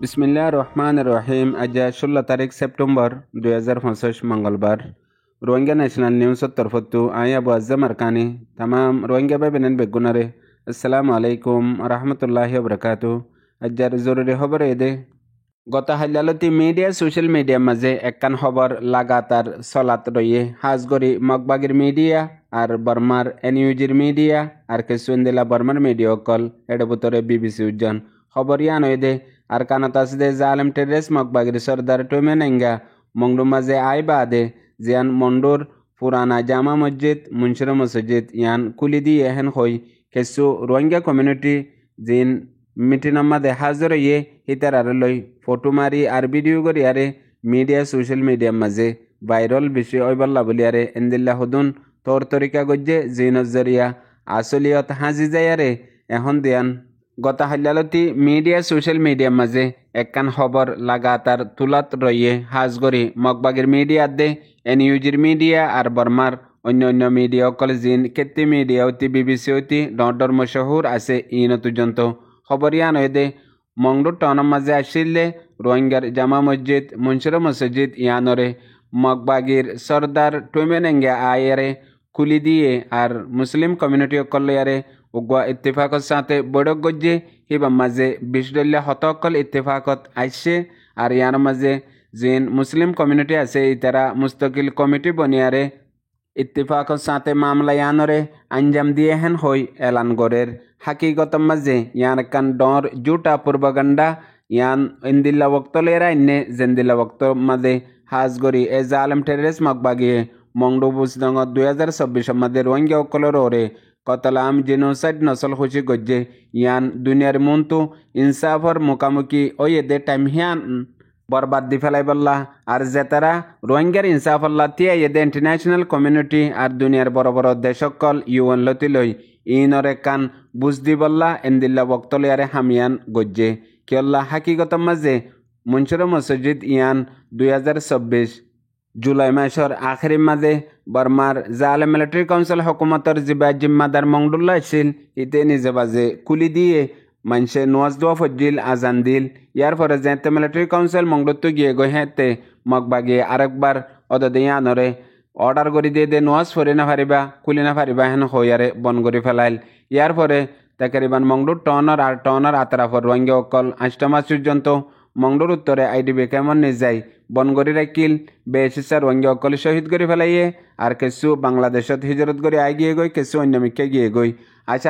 বিসমিল্লাহ রহমান রহিম। আজ 16 তারিখ সেপ্টেম্বর 2025 মঙ্গলবার। রোহিঙ্গা ন্যাশনাল নিউজের তরফত আই আবু আজম আরকানি তামাম রোহিঙ্গা বেবেনেন বেগুনারে আসসালামু আলাইকুম রহমতুল্লাহি বরকাতু। আজার জরুরি খবর এদে গত হাইলালতি মিডিয়া সোশ্যাল মিডিয়ার মাঝে একখান খবর লাগাতার চলাত রয়ে হাজগরি মগবাগির মিডিয়া আর বর্মার এনইউজির মিডিয়া আর কেসুন্দিলা বর্মার মিডিয়া অকল এর ভিতরে বিবিসি উজ্জন খবর ইয়ান হয়ে আর কানত আসদে জালেম টেরেস মগবাগির সর্দার টুমেনেঙ্গা মংডু মাঝে আই বাদে জিয়ান মন্ডুর পুরানা জামা মসজিদ মুন্সির মসজিদ ইয়ান কুলি দিয়ে হেন হই কেসু রোহিঙ্গা কমিউনিটি জিন মিটিনের মাঝে হাজর ইয়ে হিতার আর লই ফটো মারি আর ভিডিও করি আরে মিডিয়া সোশ্যাল মিডিয়ার মাঝে ভাইরাল বিষয় ওইবাল্লা বলি আরে এন্দিল্লা হদুন তোর তরিকা গজ্জে জিনর জরিয়া আসলিয়ত হাজি যায় আরে এখন দিয়ান গত হাল্লালতি মিডিয়া সোশ্যাল মিডিয়ার মাঝে একখান খবর লাগাতার তুলাত রইয়ে হাজগরি মগবাগের মিডিয়া দে এনইউজির মিডিয়া আর বর্মার অন্য অন্য মিডিয়া অকল জিন কেত্তি মিডিয়া অতি বিবিসি অতি ডর মশহুর আছে ইন পর্যন্ত খবর ইয়ান হয়ে মংডুর টাউনের মাঝে আসিলে রোহিঙ্গার জামা মসজিদ মুন্সির মসজিদ ইয়ানরে মগবাগির সর্দার টুমেনেঙ্গে আয়ারে খুলি দিয়ে আর মুসলিম কমিউনিটি অকল উগুয়া ইত্তেফাকত সাথে বৈঠক গজ্জে হিবার মাঝে বিশদল্লা হতকল ইত্তেফাকত আইসে আর ইয়ার মাঝে জিন মুসলিম কমিউনিটি আছে ইতারা মুস্তকিল কমিটি বনিয়ারে ইত্তেফাকত সাথে মামলা ইয়ানরে আঞ্জাম দিয়ে হেন হই এলান গরের হাকিগত মাঝে ইয়ান কান ডর জুটা পূর্বগণ্ডা ইয়ান ইন্দিল্লা বক্তলেরা ইন্নে জেন্দিল্লা বক্ত মাঝে হাজগরি এ জালেম টেরেস মগবাগিয়ে মংডু বুসদঙ্গ 2024 মাঝে রোহিঙ্গা অকলর ওরে কতলাম জেনোসাইড নসল খুশি গজ্জে ইয়ান দুনিয়ার মন্তু ইনসাফর মুখামুখি ওই এদে টাইম হিয়ান বরবাদ দি ফেলাই বললা আর জেতারা রোহিঙ্গার ইনসাফল্লা তিয়া এদে ইন্টারন্যাশনাল কমিউনিটি আর দুনিয়ার বড় বড় দেশকল ইউএন লতি লই ইনরে কান বুঝ দি বললা এন্দিল্লা বক্তলে আরে হামিয়ান গজ্জে কিয়ল্লা হাকিগত মাঝে মুন্সির মসজিদ ইয়ান 2024 জুলাই মাসের আখেরি মাঝে বর্মার জালে মিলিটারি কাউন্সিল হকুমতর জিবা জিম্মাদার মংডুল্লাহ ছিল ইতে নিজে বাজে কুলি দিয়ে মানুষে নোয়াজ দোয়া ফজিল আজান দিল ইয়ার পরে যেতে মিলিটারি কাউন্সিল মংডুত্তু গিয়ে গই হেতে মগবাগে আরেকবার অদদে আনরে অর্ডার করে দিয়ে নোয়াজ ফরি না পারিবা কুলি না পারিবা হেন হইয়ারে বন করে ফেলাইল ইয়ার পরে তাকারিবান মংডুর টনার আতরাফর রোহিঙ্গা অকল 8 মাস পর্যন্ত মংডুর উত্তরে আইডিবি কেমন নিজাই বনগরি রাখিল বেশিসা রোহিঙ্গা অকল শহীদ করে ফেলাইয়ে আর কিছু বাংলাদেশত হিজরত করে আই গিয়ে গই কিছু অন্য মিকে গিয়ে গই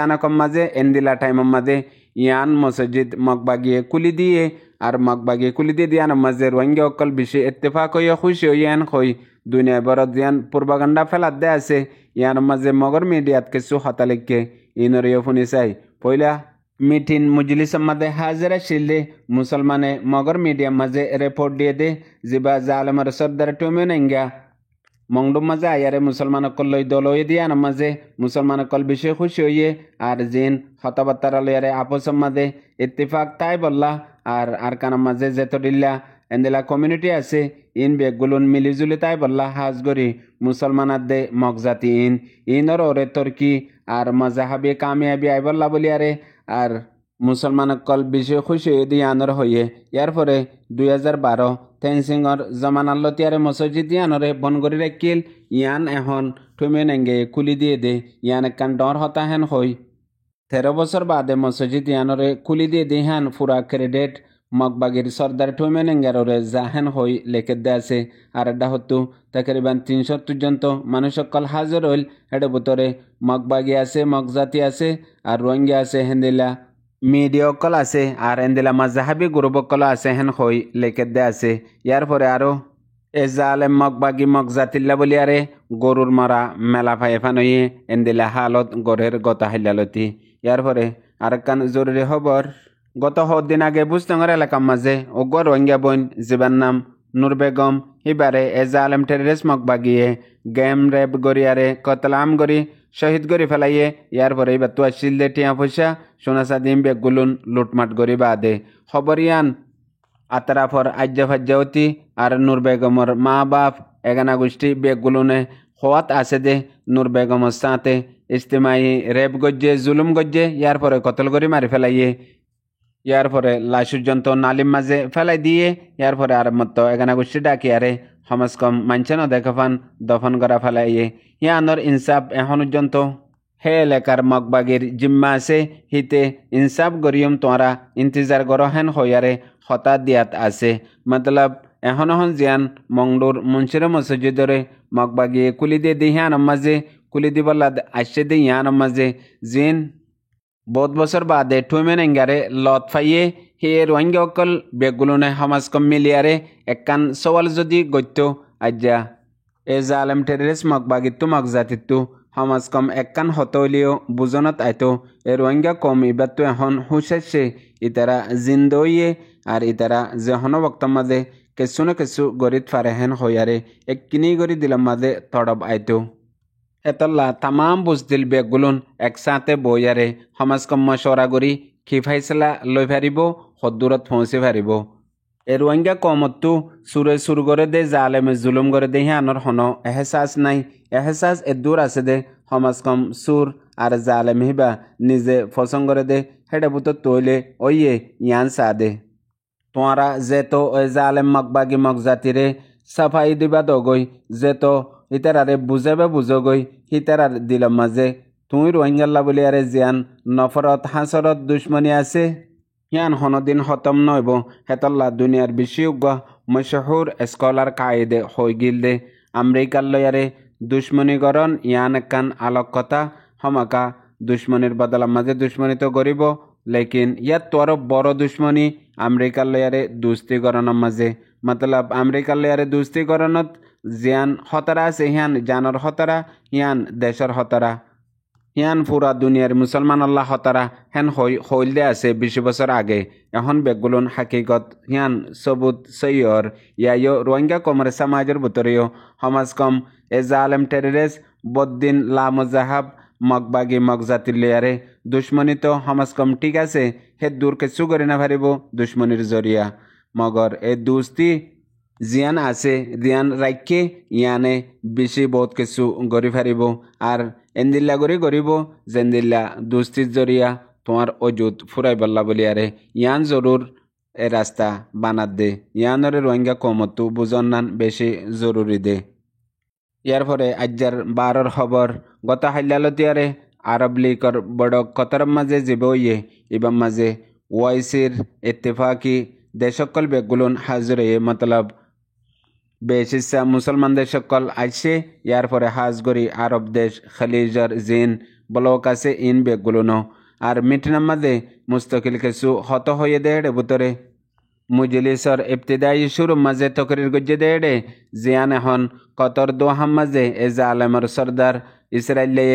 আনাকম মাঝে এন্দিলা টাইমের মাঝে ইয়ান মসজিদ মগবাগিয়ে কুলি দিয়ে আর মগবাগিয়ে কুলি দিয়ে দিয়ান মাঝে রোহিঙ্গা অকল বেশি ইত্তেফাক হইয়া খুশি হইয়ান হই দুনিয়া বরত ইয়ান পূর্বগণ্ডা ফেলাত দে আছে ইয়ান মাঝে মগর মিডিয়াত কিছু হতালিককে ইনরিও শুনি চাই পয়লা মিটিং মজলিসের মাঝে হাজিরা ছিললে মুসলমানে মগর মিডিয়ার মাঝে রিপোর্ট দিয়ে দে জিবা জালেমার সর্দার টুমেনেঙ্গা মংডুম মাঝে আয়ারে মুসলমান কল্লই দলই দিয়ান মাঝে মুসলমান কল বিষয় খুশি হইয়ে আর জিন হতাবাত্তারা লইয়ারে আপসের মাঝে ইত্তেফাক তাই বললা আর কানার মাঝে যেত ডিল্লা এন্দেলা কমিউনিটি আছে ইন বেগুলুন মিলিজুলি তাই বললা হাজগরি মুসলমানার দে মগজাতি ইনর ওরে তর্কি আর মজাহাবি কামিয়াবি আই বললা বলি আরে আর মুসলমান কল বিষয় খুশি দিয়ে আনর হইয়ে ইয়ার পরে 2012 তেনসিংর জমানাল্লতিয়ারে মসজিদ ইয়ানরে বনগরি রাখিল ইয়ান এখন টুমেনেঙ্গে কুলি দিয়ে দে ইয়ান একখান ডর হতা হেন হই 13 বছর বাদে মসজিদ ইয়ানরে কুলি দিয়ে দে হেন ফুরা ক্রেডিট মগবাগির সর্দার টুমেনেঙ্গারে জাহেন হই লেখে দে আছে আর এটা হতো তাকরিবান 300 পর্যন্ত মানুষ সকল হাজির হইল এটা ভিতরে মগবাগি আছে মগজাতি আছে আর রোহিঙ্গা আছে হেন্দিলা মিডিয়া অকল আছে আর এন্দিলা মাজাহাবি গ্রুপ অকল আছে হেন হই লেখে দে আছে ইয়ার পরে আরো এজালে মগবাগি মগজাতিল্লা বলি আরে গরুর মরা মেলা ফাই ফানইয়ে এন্দিলা হালত গড়ের গতা হাইলালতি ইয়ার পরে আর কান জরুরি খবর গত দিন আগে বুঝতঙ্গর এলাকার মাঝে ওগর রোহিঙ্গা বোন জিবার নাম নূর বেগম হিবারে এজালেম টেরিস মগবাগিয়ে গেম রেপ গড়িয়ারে কতলাম গড়ি শহীদ গড়ি ফেলাইয়ে ইয়ার পরে এবার তো আসছিল দে টিয়া পয়সা সোনা সাদিম বেগুলুন লুটমাট গড়ি বাদে খবর ইয়ান আতরাফর আজ্জা ফাজ্জাওতি আর নূর বেগমর মা বাপ এগানা গোষ্ঠী বেগুলুনে হওয়াত আছে দে নূর বেগমর সাথে ইস্তেমাই রেপ গজ্জে জুলুম গজ্জে ইয়ার পরে কতল গড়ি মারি ফেলাইয়ে ইয়ার পরে লাশ পর্যন্ত নালিম মাঝে ফেলাই দিয়ে ইয়ার পরে আর মতো এখানে গোষ্ঠী ডাকি আরে সমাজ কম মানছে না দেখা পান দফন করা ফেলাইয়ে ইয়ানোর ইনসাফ এখন পর্যন্ত হে এলাকার মগবাগির জিম্মা আছে হিতে ইনসাফ গরিয়ম তোরা ইন্তজার গর হেন হইয়ারে হতা দিয়াত আছে মতলব এখন জিয়ান মংডুর মুন্সির মসজিদরে মগবাগিয়ে কুলি দিয়ে দিহিয়ান মাঝে কুলি দিবল্লা আসছে দিহিয়ান মাঝে জিন বহুত বছর বাদে টুইমেন এঙ্গারে লত ফাইয়ে হে রোহিঙ্গা অকল বেগুলনে সমাজ কম মিলিয়ারে একান সওয়াল যদি গত্য আজ্ঞা এ জালেম টেরিস মগবাগিত্তু মগজাতিত্তু সমাজ কম একান হতলিও বুজনত আইতো এ রোহিঙ্গা কম ইবাত্তু এখন হুশাইছে ইতারা জিন্দইয়ে আর ইতারা যেহন বক্ত মাঝে কেসু না কেসু গরিত ফারেহেন হইয়ারে এক কিনি গরি দিলাম মাঝে তড়ব আইতো এতল্লা তামাম বুজদিল বেগুলুন একসাথে বইয়ারে সমাজ কম মশরা করি কি ফাইসলা লৈ ফারিব সদূরত পৌঁছে ফারিব এ রোহিঙ্গা কমতো সুরে সুর করে দে জালেমে জুলুম করে দে হিয়ানোর হন এহসাস নাই এহসাস এদূর আছে দে সমাজ কম সুর আর জালেম হিবা নিজে ফসং করে দে হেডে বুতো তৈলে ওইয়ে ইয়ান সা দে তোরা যে তো ওই জালেম মগবাগি মগজাতিরে সাফাই দিবা দগই যে তো হিতারারে বুঝাবে বুঝগই হিতারার দিলাম মাঝে তুই রোহিঙ্গাল্লা বলি আরে জিয়ান নফরত হাসরত দুশ্মনী আছে ইয়ান হনদিন হতম নইব হেতল্লা দুনিয়ার বিশ্বজ্ঞ মশহুর স্কলার কায়েদে হই গিল দে আমেরিকার লয়ারে দুশ্মনীকরণ ইয়ান একান আলোক কথা হমাকা দুশ্মনীর বদলার মাঝে দুশ্মনী তো গরিব লেকিন ইয়াত তোর বড় দুশ্মনী আমেরিকার লয়ারে দুস্তিকরণের মাঝে মতলব আমেরিকার লয়ারে দুস্তিকরণত জিয়ান হতারা আছে হিয়ান জানর হতারা হিয়ান দেশর হতারা হিয়ান পুরা দুনিয়ার মুসলমান আল্লাহ হতারা হেন হইলদে আছে 20 বছর আগে এখন বেগুলুন হাকিকত হিয়ান সবুত সৈয়র ইয়াইও রোহিঙ্গা কমর সমাজের ভিতরেও সমাজ কম এ জালেম টেরিস বদ্দিন লামজাহাব মগবাগি মগজাতির লেয়ারে দুশ্মনী তো সমাজ কম ঠিক আছে হে দূর কিছু করে না পারিব দুশ্মনীর জরিয়া মগর এ দুস্তি জিয়ান আছে জিয়ান রাখকে ইয়ানে বেশি বহুত কিছু গড়ি ফারিব আর এন্দিল্লা গড়ি গড়িব জেন্দিল্লা দুস্তির জরিয়া তোমার অজুত ফুরাই বল্লা বলি আরে ইয়ান জরুর এ রাস্তা বানাত দে ইয়ানরে রোহিঙ্গা কমতো বুঝন নান বেশি জরুরি দে ইয়ার পরে আজ্জার 12 খবর গত হাইলালতিয়ারে আরব লীগর বড় কতর মাঝে জীব ইয়ে ইবাম মাঝে ওয়াইসির ইত্তেফাকি দেশকল বেগুলুন হাজরে মতলব বেশিসা মুসলমানদের সকল আইসে ইয়ার পরে হাজ গরি আরব দেশ খালিজর জিন ব্লক আছে ইন বেগুলুনো আর মিটনার মাঝে মুস্তকিল কিছু হত হয়ে দেড়ে বুতরে মুজলিসর ইবতিদায়ী শুরু মাঝে তকরির গজ্জে দেড়ে জিয়ান এখন কতর দোহাম মাঝে এ জালেমর সর্দার ইসরায়েলে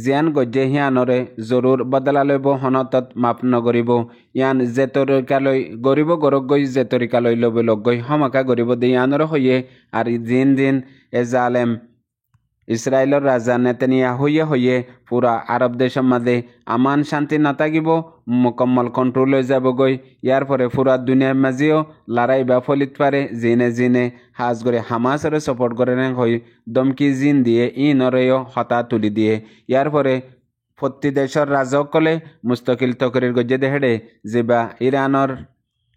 জিয়ান গজ্জে হিয়ানরে জরুর বদলা লইব হনতত মাপ নগরিব ইয়ান যে তরিকালৈ গরিব গরক গই যে তরিকালৈ লব লগ গই হমাকা গরিব দে ইয়ানর হইয়ে আর জিন জিন এ জালেম ইসরায়েলের রাজা নেতানিয়াহু হইয়ে পুরা আরব দেশের মাঝে আমান শান্তি নাথাকিব মুকম্মল কন্ট্রোল হয়ে যাব গই ইয়ার পরে পুরা দুনিয়ার মাঝেও লড়াই বা ফলিত পারে জিনে জিনে হাজ করে হামাসরে সাপোর্ট করে হই দমকি জিন দিয়ে ইনরেও হতা তুলি দিয়ে ইয়ার পরে প্রতি দেশের রাজকলে মুস্তকিল তকরির গজ্জে দেহেড়ে যেবা ইরানর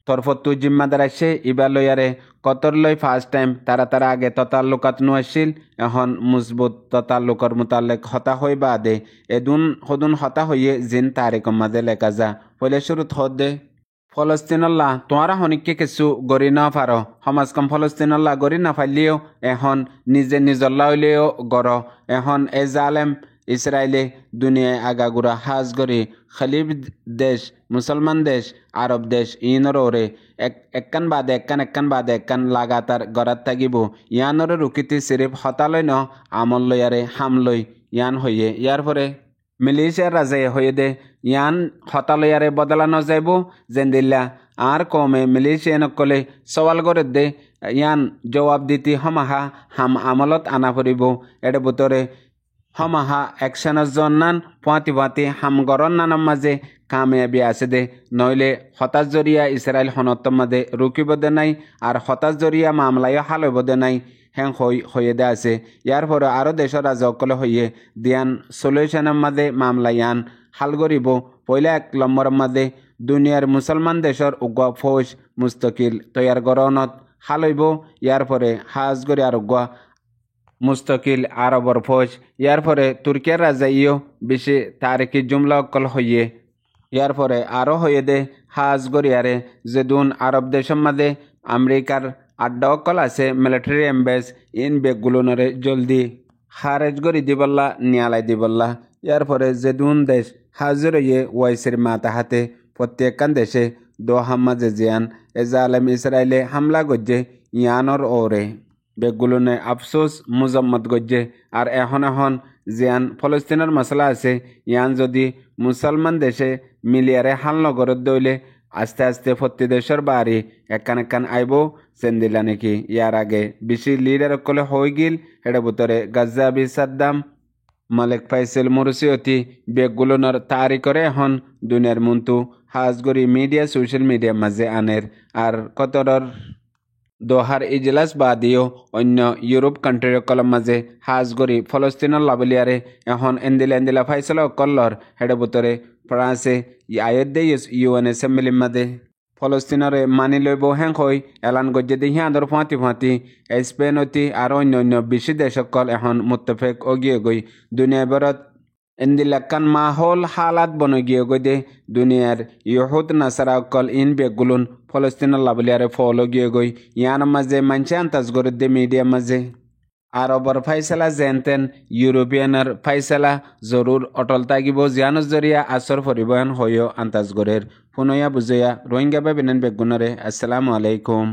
তরফতু জিম্মাদার আসছে ইবা লয়ারে কতর লই ফার্স্ট টাইম তারা আগে ততাল্লুকাত নু আসছিল এখন মজবুত ততাল্লুকর মোতালেক হতা হই বাদে এদুন হদুন হতা হইয়ে জিন তারিখ মাঝে লেখা যা পলে শুরুত হদে ফলস্তিনল্লাহ তোমরা হনিককে কিছু গড়ি না পারো সমাজ কম ফলস্তিনল্লাহ গড়ি না পারলেও এখন নিজে নিজল্লা হইলেও গড় এখন এ জালেম ইসরায়েলে দুনিয়ায় আগাগুড়া হাজ গড়ি খলিব দেশ মুসলমান দেশ আরব দেশ ইনর ওরে একান বাদে একান লাগাতার গড়াত থাকিব ইয়ানরে রুকিতি সিরিফ হতালই ন আমল লয়ারে হামলই ইয়ান হইয়ে ইয়ার পরে মিলিশিয়ার রাজে হয়ে দে ইয়ান হতালয়ারে বদলানো যাইব জেন্দিল্লা আর কমে মিলিশিয়া নকলে সওয়াল করে দে ইয়ান জবাব দিতি হমাহা হাম আমলত আনা পড়িব এর ভিতরে হমাহা একশনের জন্নান পুঁতি হাম গরন নানার মাঝে কামিয়াবি আছে দে নইলে হতাশ জরিয়া ইসরায়েল হনত্তর মাঝে রুকিব দে নাই আর হতাশ জরিয়া মামলায় হালইব দে নাই হ্যাং হয়ে দে আছে ইয়ার পরে আরও দেশের রাজকলে হইয়ে দিয়ান সলিউশনের মাঝে মামলা ইয়ান হাল গরিব পয়লা 1 নম্বরের মাঝে দুনিয়ার মুসলমান দেশর উগা ফৌজ মুস্তকিল তৈয়ার গরনত হালইব ইয়ার পরে হাজ গরি আর উগা মুস্তকিল আরবর ফৌজ ইয়ার পরে তুর্কিয়ার রাজা ইও বেশি তারিখি জুমলা অকল হইয়ে ইয়ার পরে আরও হয়ে দে হাজ গরিয়ারে যেদুন আরব দেশের মাঝে আমেরিকার আড্ডা অকল আছে মিলিটারি এম্বেস ইন বেগগুলোনরে জলদি খারেজ গরি দিবল্লা নিয়ালাই দিবল্লা ইয়ার পরে যেদুন দেশ হাজির হয়ে ওয়াইসের মাথা হাতে প্রত্যেকখান দেশে দোহা মাঝে জিয়ান এজালেম ইসরায়েলে হামলা গজ্জে ইয়ানর ওরে বেগগুলোনে আফসোস মুজম্মত গজ্জে আর এখন জিয়ান ফলস্তিনের মশলা আছে ইয়ান যদি মুসলমান দেশে মিলিয়ারে হাল নগরত দইলে আস্তে আস্তে প্রতি দেশের বাড়ি একান আইব সেন্দিলা নাকি ইয়ার আগে বেশি লিডার কলে হয়ে গিল হেডে ভিতরে গাজ্জাবি সাদ্দাম মালিক ফাইসেল মুরসিয়তি বেগগুলোনর তারি করে এখন দুনিয়ার মন্তু হাজগরি মিডিয়া সোশ্যাল মিডিয়া মাঝে আনের আর কতর দোহার ইজলাস বাদিও অন্য ইউরোপ কান্ট্রির কলম মাঝে হাজগরি ফলস্তিনের লাবলিয়ারে এখন এন্দিলা ফাইসলা কল্লর হেডে ভিতরে ফ্রান্সে আয়ের দে ইউএন অ্যাসেম্বলি মাঝে ফলস্তিনরে মানি লইব হ্যাং হই এলান গজ্জে দিয়ে আদর ফাঁতি স্পেন অতি আর অন্য বেশি দেশকল এখন মুত্তফেক অগিয়ে গই দুনিয়া বেরত এন্দিলাক্কান মাহল হালাত বনে গিয়ে গই দে দুনিয়ার ইহুদ নাসারা অকল ইন বেগুলুন ফলস্তিনের লাবলিয়ারে ফল গিয়ে গই ইয়ান মাঝে মানছে আন্তাজ করে দে মিডিয়া মাঝে আরবর ফাইসলা জেনতেন ইউরোপিয়ানের ফাইসলা জরুর অটল তাগিব জিয়ানুর জরিয়া আসর পরিবহন হইও আন্তাজ গরের ফুনয়া বুঝয়া রোহিঙ্গা বেবিনেন বেগুনরে আসসালামু আলাইকুম।